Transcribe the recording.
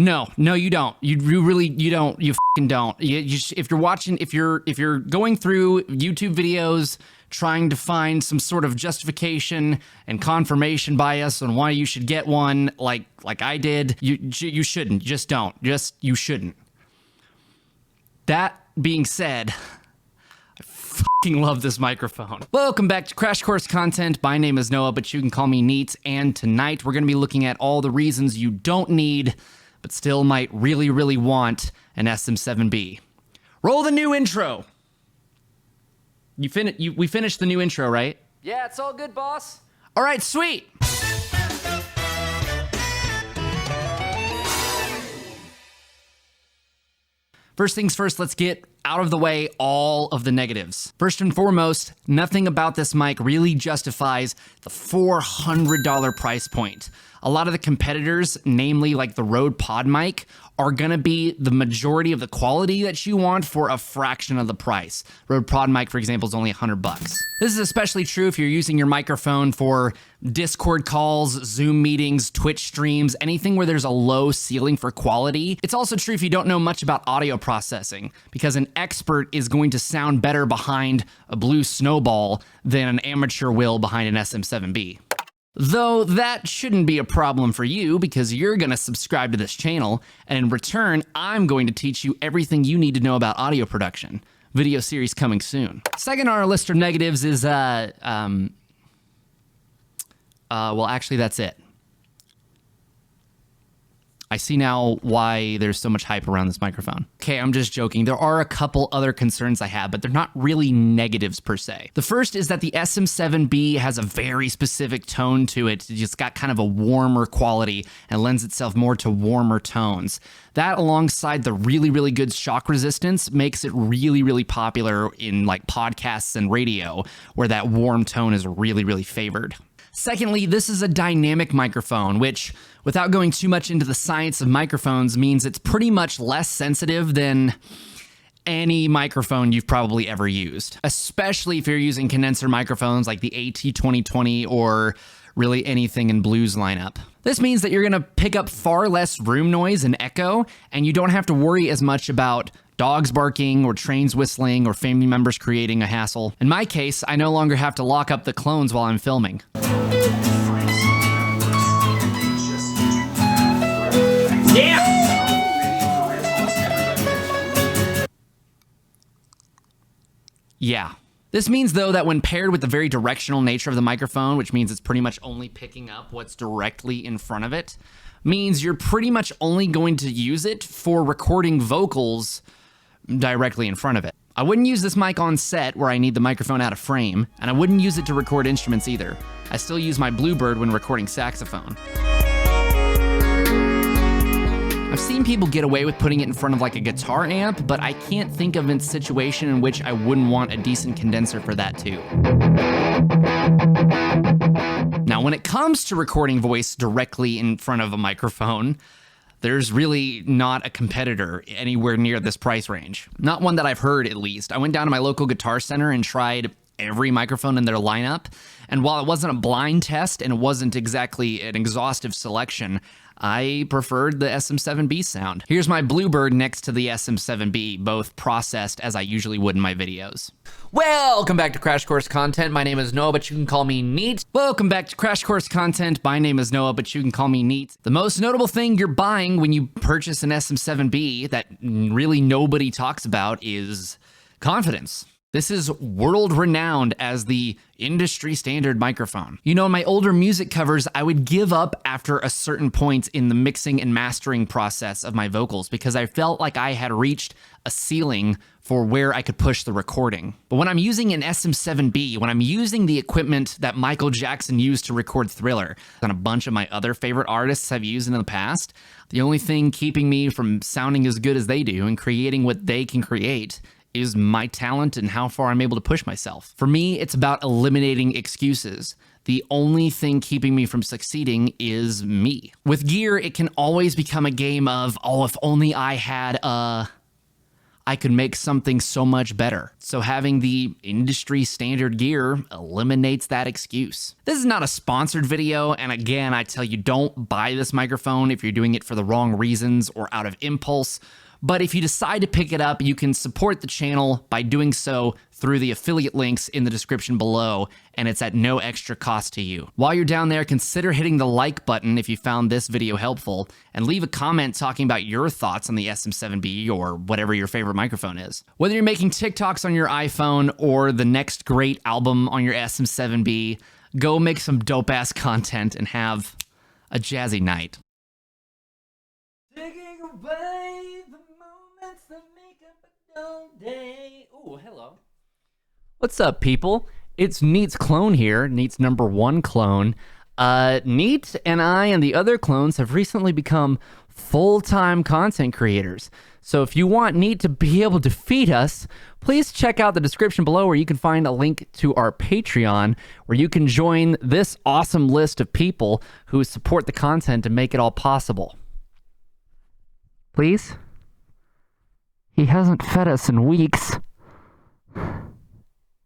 No, you don't. You really, you don't. You fucking don't. If you're watching, if you're going through YouTube videos trying to find some sort of justification and confirmation bias on why you should get one, like I did, you shouldn't. Just don't. You shouldn't. That being said, I fucking love this microphone. Welcome back to Crash Course Content. My name is Noah, but you can call me Neat. And tonight we're going to be looking at all the reasons you don't need, but still might really, really want an SM7B. Roll the new intro. We finished the new intro, right? Yeah, it's all good, boss. All right, sweet. First things first, let's get out of the way all of the negatives. First and foremost, nothing about this mic really justifies the $400 price point. A lot of the competitors, namely like the Rode Pod mic, are gonna be the majority of the quality that you want for a fraction of the price. Rode Pod mic, for example, is only $100. This is especially true if you're using your microphone for Discord calls, Zoom meetings, Twitch streams, anything where there's a low ceiling for quality. It's also true if you don't know much about audio processing, because an expert is going to sound better behind a blue snowball than an amateur will behind an SM7B. Though that shouldn't be a problem for you because you're going to subscribe to this channel, and in return, I'm going to teach you everything you need to know about audio production. Video series coming soon. Second on our list of negatives is, well, actually that's it. I see now why there's so much hype around this microphone. Okay, I'm just joking. There are a couple other concerns I have, but they're not really negatives per se. The first is that the SM7B has a very specific tone to it. It's got kind of a warmer quality and lends itself more to warmer tones. That, alongside the really, really good shock resistance, makes it really, really popular in like podcasts and radio, where that warm tone is really, really favored. Secondly, this is a dynamic microphone, which, without going too much into the science of microphones, means it's pretty much less sensitive than any microphone you've probably ever used, especially if you're using condenser microphones like the AT2020 or really anything in Blue's lineup. This means that you're going to pick up far less room noise and echo, and you don't have to worry as much about dogs barking or trains whistling or family members creating a hassle. In my case, I no longer have to lock up the clones while I'm filming. Yeah. This means, though, that when paired with the very directional nature of the microphone, which means it's pretty much only picking up what's directly in front of it, means you're pretty much only going to use it for recording vocals directly in front of it. I wouldn't use this mic on set where I need the microphone out of frame, and I wouldn't use it to record instruments either. I still use my Bluebird when recording saxophone. I've seen people get away with putting it in front of like a guitar amp, but I can't think of a situation in which I wouldn't want a decent condenser for that too. Now, when it comes to recording voice directly in front of a microphone, there's really not a competitor anywhere near this price range. Not one that I've heard, at least. I went down to my local Guitar Center and tried every microphone in their lineup, and while it wasn't a blind test and it wasn't exactly an exhaustive selection, I preferred the SM7B sound. Here's my Bluebird next to the SM7B, both processed as I usually would in my videos. Welcome back to Crash Course Content. My name is Noah, but you can call me Neat. Welcome back to Crash Course Content. My name is Noah, but you can call me Neat. The most notable thing you're buying when you purchase an SM7B that really nobody talks about is confidence. This is world-renowned as the industry standard microphone. You know, in my older music covers, I would give up after a certain point in the mixing and mastering process of my vocals because I felt like I had reached a ceiling for where I could push the recording. But when I'm using an SM7B, when I'm using the equipment that Michael Jackson used to record Thriller, and a bunch of my other favorite artists have used in the past, the only thing keeping me from sounding as good as they do and creating what they can create is my talent and how far I'm able to push myself. For me, it's about eliminating excuses. The only thing keeping me from succeeding is me. With gear, it can always become a game of, oh, if only I had I could make something so much better. So having the industry standard gear eliminates that excuse. This is not a sponsored video, and again, I tell you, don't buy this microphone if you're doing it for the wrong reasons or out of impulse. But if you decide to pick it up, you can support the channel by doing so through the affiliate links in the description below, and it's at no extra cost to you. While you're down there, consider hitting the like button if you found this video helpful, and leave a comment talking about your thoughts on the SM7B or whatever your favorite microphone is. Whether you're making TikToks on your iPhone or the next great album on your SM7B, go make some dope-ass content and have a jazzy night. Taking away the moments that make up a dull day. Ooh, hello. What's up, people? It's Neat's clone here, Neat's #1 clone. Neat and I and the other clones have recently become full-time content creators. So if you want Neat to be able to feed us, please check out the description below where you can find a link to our Patreon, where you can join this awesome list of people who support the content to make it all possible. Please? He hasn't fed us in weeks.